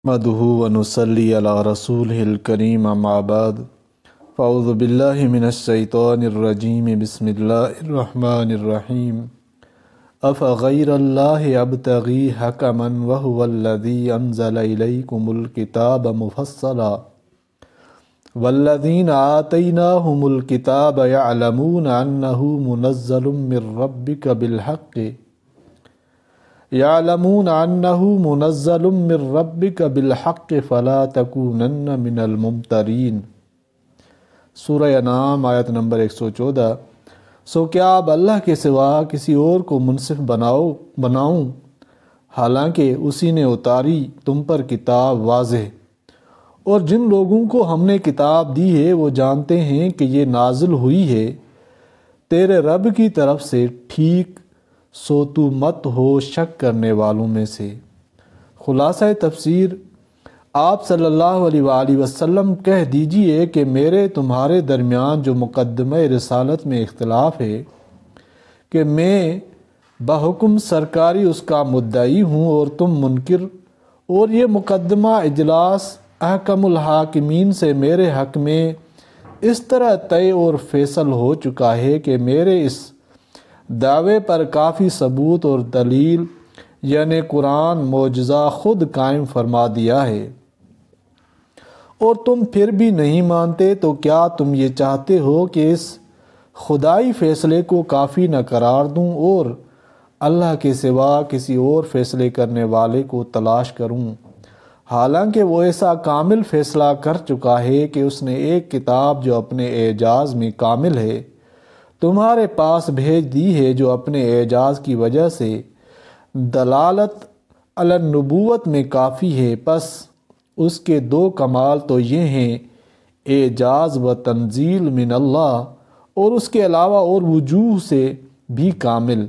نحمدہ ونصلی علی رسولہ الکریم اما بعد فاعوذ باللہ من الشیطان الرجیم بسم اللہ الرحمن الرحیم افغیر اللہ ابتغی حکما وہو الذی انزل الیکم الکتاب مفصلا والذین آتیناہم الکتاب یعلمون انہ منزل من ربک بالحق یعلمون انہ منزل من ربک بالحق فلا تکونن من الممترین۔ سورہ انعام آیت نمبر 114۔ سو کیا اب اللہ کے سوا کسی اور کو منصف بناؤں حالانکہ اسی نے اتاری تم پر کتاب واضح، اور جن لوگوں کو ہم نے کتاب دی ہے وہ جانتے ہیں کہ یہ نازل ہوئی ہے تیرے رب کی طرف سے ٹھیک، سو تو مت ہو شک کرنے والوں میں سے۔ خلاصہ تفسیر، آپ صلی اللہ علیہ وآلہ وسلم کہہ دیجئے کہ میرے تمہارے درمیان جو مقدمہ رسالت میں اختلاف ہے کہ میں بحکم سرکاری اس کا مدعی ہوں اور تم منکر، اور یہ مقدمہ اجلاس احکم الحاکمین سے میرے حق میں اس طرح طے اور فیصل ہو چکا ہے کہ میرے اس دعوے پر کافی ثبوت اور دلیل یعنی قرآن معجزہ خود قائم فرما دیا ہے، اور تم پھر بھی نہیں مانتے، تو کیا تم یہ چاہتے ہو کہ اس خدائی فیصلے کو کافی نہ قرار دوں اور اللہ کے سوا کسی اور فیصلے کرنے والے کو تلاش کروں، حالانکہ وہ ایسا کامل فیصلہ کر چکا ہے کہ اس نے ایک کتاب جو اپنے اعجاز میں کامل ہے تمہارے پاس بھیج دی ہے، جو اپنے اعجاز کی وجہ سے دلالت علی النبوت میں کافی ہے۔ پس اس کے دو کمال تو یہ ہیں، اعجاز و تنزیل من اللہ، اور اس کے علاوہ اور وجوہ سے بھی کامل،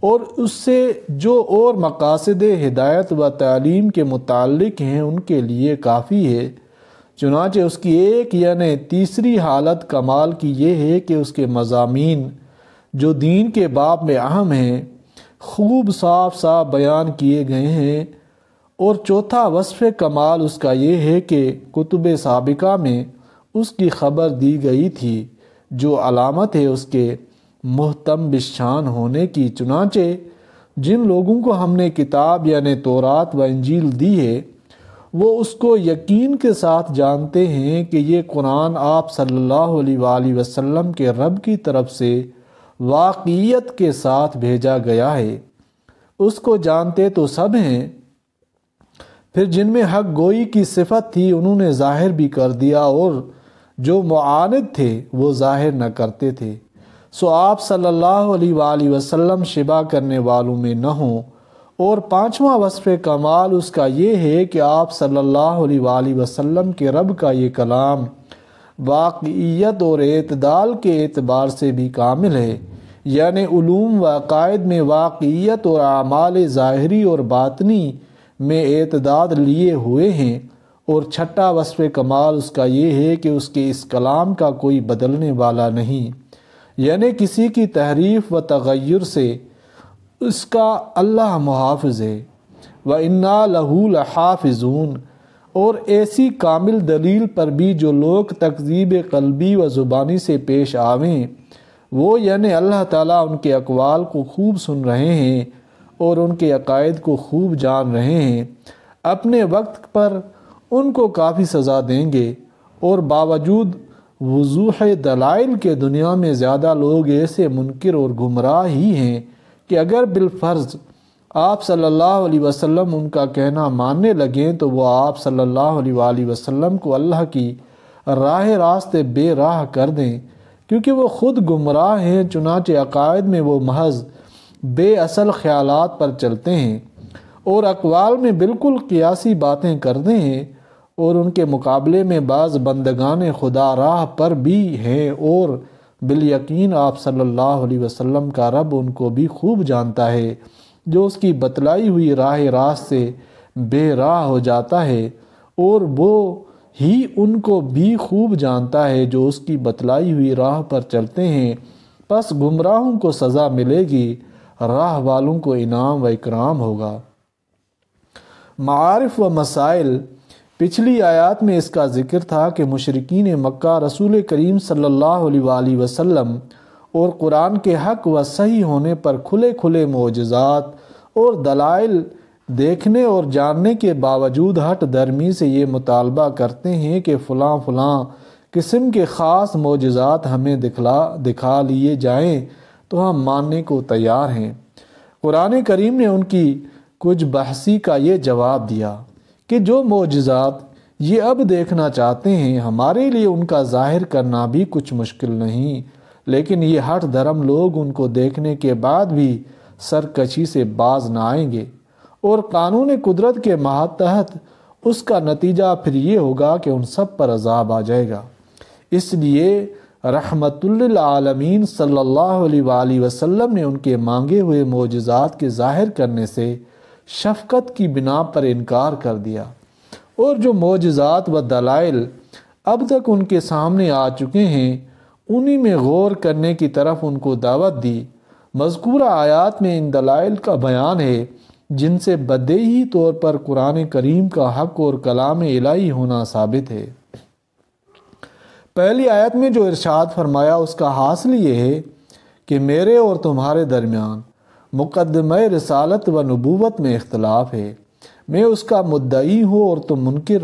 اور اس سے جو اور مقاصد ہدایت و تعلیم کے متعلق ہیں ان کے لیے کافی ہے۔ چنانچہ اس کی ایک یعنی تیسری حالت کمال کی یہ ہے کہ اس کے مضامین جو دین کے باب میں اہم ہیں خوب صاف بیان کیے گئے ہیں، اور چوتھا وصف کمال اس کا یہ ہے کہ کتب سابقہ میں اس کی خبر دی گئی تھی، جو علامت ہے اس کے محتم بالشان ہونے کی۔ چنانچہ جن لوگوں کو ہم نے کتاب یعنی تورات و انجیل دی ہے وہ اس کو یقین کے ساتھ جانتے ہیں کہ یہ قرآن آپ صلی اللہ علیہ وآلہ وسلم کے رب کی طرف سے واقعیت کے ساتھ بھیجا گیا ہے۔ اس کو جانتے تو سب ہیں، پھر جن میں حق گوئی کی صفت تھی انہوں نے ظاہر بھی کر دیا، اور جو معاند تھے وہ ظاہر نہ کرتے تھے۔ سو آپ صلی اللہ علیہ وآلہ وسلم شبہ کرنے والوں میں نہ ہوں۔ اور پانچواں وصف کمال اس کا یہ ہے کہ آپ صلی اللہ علیہ وآلہ وسلم کے رب کا یہ کلام واقعیت اور اعتدال کے اعتبار سے بھی کامل ہے، یعنی علوم و عقائد میں واقعیت اور اعمال ظاہری اور باطنی میں اعتداد لیے ہوئے ہیں۔ اور چھٹا وصف کمال اس کا یہ ہے کہ اس کے اس کلام کا کوئی بدلنے والا نہیں، یعنی کسی کی تحریف و تغیر سے اس کا اللہ محافظ ہے۔ وَإِنَّا لَهُ لَحَافِظُونَ۔ اور ایسی کامل دلیل پر بھی جو لوگ تکذیب قلبی و زبانی سے پیش آویں، وہ یعنی اللہ تعالیٰ ان کے اقوال کو خوب سن رہے ہیں اور ان کے عقائد کو خوب جان رہے ہیں، اپنے وقت پر ان کو کافی سزا دیں گے۔ اور باوجود وضوح دلائل کے دنیا میں زیادہ لوگ ایسے منکر اور گمراہ ہی ہیں کہ اگر بالفرض آپ صلی اللہ علیہ وسلم ان کا کہنا ماننے لگیں تو وہ آپ صلی اللہ علیہ وآلہ وسلم کو اللہ کی راہ راست بے راہ کر دیں، کیونکہ وہ خود گمراہ ہیں۔ چنانچہ عقائد میں وہ محض بے اصل خیالات پر چلتے ہیں، اور اقوال میں بالکل قیاسی باتیں کرتے ہیں، اور ان کے مقابلے میں بعض بندگان خدا راہ پر بھی ہیں، اور بالیقین آپ صلی اللہ علیہ وسلم کا رب ان کو بھی خوب جانتا ہے، جو اس کی بتلائی ہوئی راہ راست سے بے راہ ہو جاتا ہے، اور وہ ہی ان کو بھی خوب جانتا ہے جو اس کی بتلائی ہوئی راہ پر چلتے ہیں۔ پس گمراہوں کو سزا ملے گی، راہ والوں کو انعام و اکرام ہوگا۔ معارف و مسائل، پچھلی آیات میں اس کا ذکر تھا کہ مشرکین مکہ رسول کریم صلی اللہ علیہ وآلہ وسلم اور قرآن کے حق و صحیح ہونے پر کھلے کھلے معجزات اور دلائل دیکھنے اور جاننے کے باوجود ہٹ درمی سے یہ مطالبہ کرتے ہیں کہ فلاں فلاں قسم کے خاص معجزات ہمیں دکھا لیے جائیں تو ہم ماننے کو تیار ہیں۔ قرآن کریم نے ان کی کچھ بحثی کا یہ جواب دیا کہ جو معجزات یہ اب دیکھنا چاہتے ہیں ہمارے لیے ان کا ظاہر کرنا بھی کچھ مشکل نہیں، لیکن یہ ہٹ دھرم لوگ ان کو دیکھنے کے بعد بھی سرکشی سے باز نہ آئیں گے، اور قانون قدرت کے ماتحت اس کا نتیجہ پھر یہ ہوگا کہ ان سب پر عذاب آ جائے گا۔ اس لیے رحمت للعالمین صلی اللہ علیہ وآلہ وسلم نے ان کے مانگے ہوئے معجزات کے ظاہر کرنے سے شفقت کی بنا پر انکار کر دیا، اور جو معجزات و دلائل اب تک ان کے سامنے آ چکے ہیں انہی میں غور کرنے کی طرف ان کو دعوت دی۔ مذکورہ آیات میں ان دلائل کا بیان ہے جن سے بدیہی طور پر قرآن کریم کا حق اور کلام الہی ہونا ثابت ہے۔ پہلی آیت میں جو ارشاد فرمایا اس کا حاصل یہ ہے کہ میرے اور تمہارے درمیان مقدمہ رسالت و نبوت میں اختلاف ہے، میں اس کا مدعی ہوں اور تم منکر،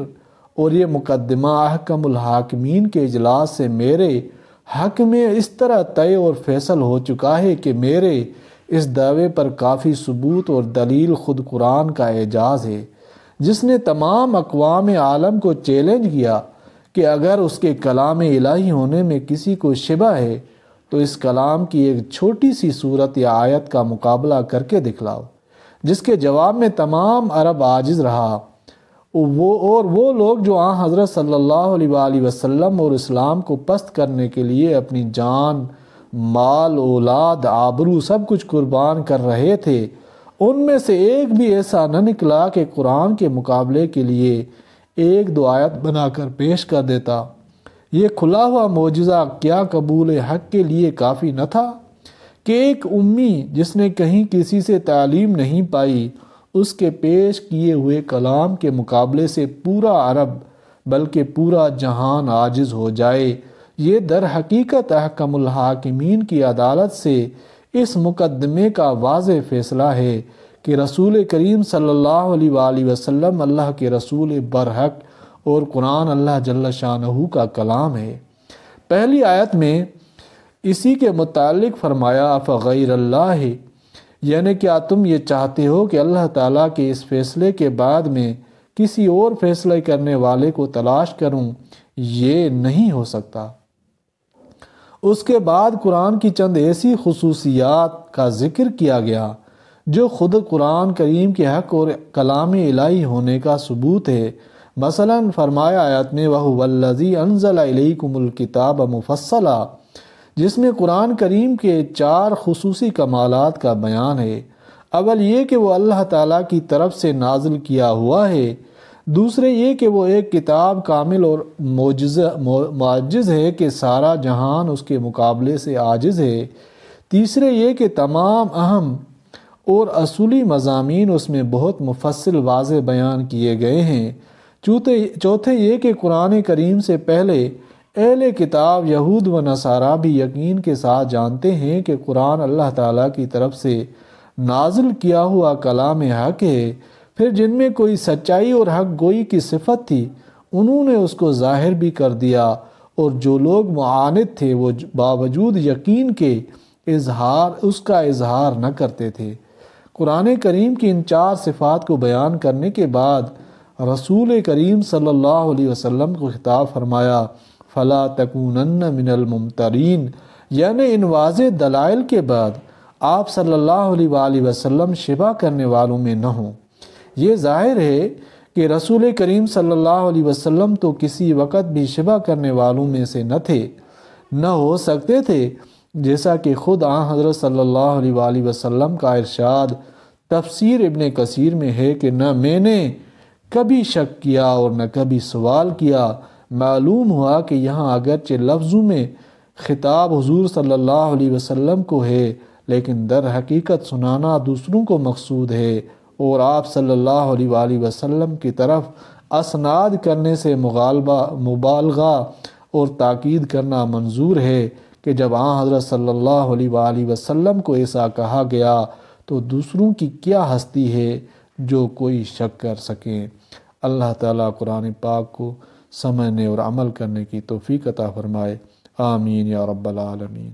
اور یہ مقدمہ احکم الحاکمین کے اجلاس سے میرے حق میں اس طرح طے اور فیصل ہو چکا ہے کہ میرے اس دعوے پر کافی ثبوت اور دلیل خود قرآن کا اعجاز ہے، جس نے تمام اقوام عالم کو چیلنج کیا کہ اگر اس کے کلام الہی ہونے میں کسی کو شبہ ہے تو اس کلام کی ایک چھوٹی سی صورت یا آیت کا مقابلہ کر کے دکھلاؤ، جس کے جواب میں تمام عرب عاجز رہا، وہ لوگ جو حضرت صلی اللہ علیہ وآلہ وسلم اور اسلام کو پست کرنے کے لیے اپنی جان، مال، اولاد، آبرو سب کچھ قربان کر رہے تھے، ان میں سے ایک بھی ایسا نہ نکلا کہ قرآن کے مقابلے کے لیے ایک دو آیت بنا کر پیش کر دیتا۔ یہ کھلا ہوا معجزہ کیا قبول حق کے لیے کافی نہ تھا کہ ایک امی جس نے کہیں کسی سے تعلیم نہیں پائی اس کے پیش کیے ہوئے کلام کے مقابلے سے پورا عرب بلکہ پورا جہان عاجز ہو جائے؟ یہ در حقیقت احکم الحاکمین کی عدالت سے اس مقدمے کا واضح فیصلہ ہے کہ رسول کریم صلی اللہ علیہ وآلہ وسلم اللہ کے رسول برحق اور قرآن اللہ جل شانہ کا کلام ہے۔ پہلی آیت میں اسی کے متعلق فرمایا افغیر اللہ، یعنی کیا تم یہ چاہتے ہو کہ اللہ تعالیٰ کے اس فیصلے کے بعد میں کسی اور فیصلے کرنے والے کو تلاش کروں؟ یہ نہیں ہو سکتا۔ اس کے بعد قرآن کی چند ایسی خصوصیات کا ذکر کیا گیا جو خود قرآن کریم کے حق اور کلام الہی ہونے کا ثبوت ہے۔ مثلا فرمایا آیات میں وَهُوَ الَّذِي أَنزَلَ إِلَيْكُمُ الْكِتَابَ مُفَصَّلًا، جس میں قرآن کریم کے 4 خصوصی کمالات کا بیان ہے۔ اول یہ کہ وہ اللہ تعالیٰ کی طرف سے نازل کیا ہوا ہے، دوسرے یہ کہ وہ ایک کتاب کامل اور معجز ہے کہ سارا جہان اس کے مقابلے سے عاجز ہے، تیسرے یہ کہ تمام اہم اور اصولی مضامین اس میں بہت مفصل واضح بیان کیے گئے ہیں، چوتھے یہ کہ قرآن کریم سے پہلے اہل کتاب یہود و نصارہ بھی یقین کے ساتھ جانتے ہیں کہ قرآن اللہ تعالیٰ کی طرف سے نازل کیا ہوا کلام حق ہے۔ پھر جن میں کوئی سچائی اور حق گوئی کی صفت تھی انہوں نے اس کو ظاہر بھی کر دیا، اور جو لوگ معاند تھے وہ باوجود یقین کے اس کا اظہار نہ کرتے تھے۔ قرآن کریم کی ان 4 صفات کو بیان کرنے کے بعد رسول کریم صلی اللہ علیہ وسلم کو خطاب فرمایا فَلَا تَكُونَنَّ مِنَ الْمُمْتَرِينَ، یعنی ان واضح دلائل کے بعد آپ صلی اللہ علیہ وآلہ وسلم شبہ کرنے والوں میں نہ ہوں۔ یہ ظاہر ہے کہ رسول کریم صلی اللہ علیہ وسلم تو کسی وقت بھی شبہ کرنے والوں میں سے نہ تھے، نہ ہو سکتے تھے، جیسا کہ خود حضرت صلی اللہ علیہ وآلہ وسلم کا ارشاد تفسیر ابن کثیر میں ہے کہ نہ میں نے کبھی شک کیا اور نہ کبھی سوال کیا۔ معلوم ہوا کہ یہاں اگرچہ لفظوں میں خطاب حضور صلی اللہ علیہ وسلم کو ہے، لیکن در حقیقت سنانا دوسروں کو مقصود ہے، اور آپ صلی اللہ علیہ وآلہ وسلم کی طرف اسناد کرنے سے مبالغہ اور تاکید کرنا منظور ہے کہ جب حضرت صلی اللہ علیہ وآلہ وسلم کو ایسا کہا گیا تو دوسروں کی کیا ہستی ہے جو کوئی شک کر سکیں۔ اللہ تعالیٰ قرآن پاک کو سمجھنے اور عمل کرنے کی توفیق عطا فرمائے، آمین یا رب العالمین۔